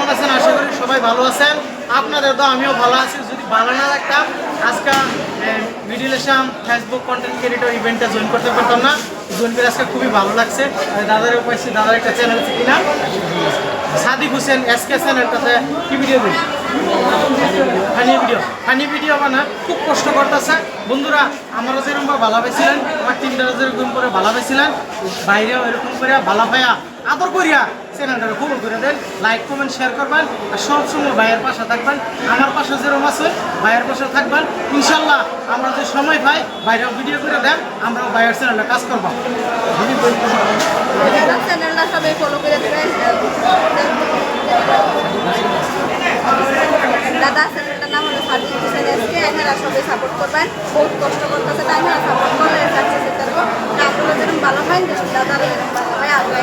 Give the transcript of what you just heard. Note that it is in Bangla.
কেমন আছেন? আশা করি সবাই ভালো আছেন। আপনাদের তো আমিও ভালো আছি। যদি ভালো না লাগতাম আজকে middle Assam Facebook content creator ইভেন্টটা জয়েন করতে পারতাম না। জয়েন করে আজকে খুবই ভালো লাগছে। দাদারও পাইছি, দাদার একটা চ্যানেল আছে কিনা সাদিক হোসেন এসকে চ্যানেলটাতে কি ভিডিও দিই, ফানি ভিডিও বানা খুব কষ্ট করতেছে বন্ধুরা। আমারও যেরকম ভালো পাইছিলেন, আমার টিমটা যেরকম করে ভালো পাইছিলেন, বাইরেও এরকম করে ভালো পাইয়া আদর করিয়া চ্যানেলটা ফলো করে দেন, লাইক কমেন্ট শেয়ার করবেন, আর সবসময় ভাইয়ের পাশে থাকবেন। আমার পাশে যেরকম আছে ভাইয়ের পাশে থাকবেন। ইনশাল্লাহ আমরা যে সময় পাই বাইরেও ভিডিও করে দেন, আমরাও ভাইয়ের চ্যানেলটা কাজ করবো। চ্যানেলটা সবাই ফলো করে দেবেন। দাদা চ্যানেলটার নাম হলো সাদিক হোসেন এসকে। এনারা সবাই সাপোর্ট করবেন, বহুত কষ্ট করতেছে, তাই না? সাপোর্ট করলে সাকসেস হতে পারবো। আপনারা যেরকম ভালো পাইন, দাদারা যেরকম ভালো পাই আগে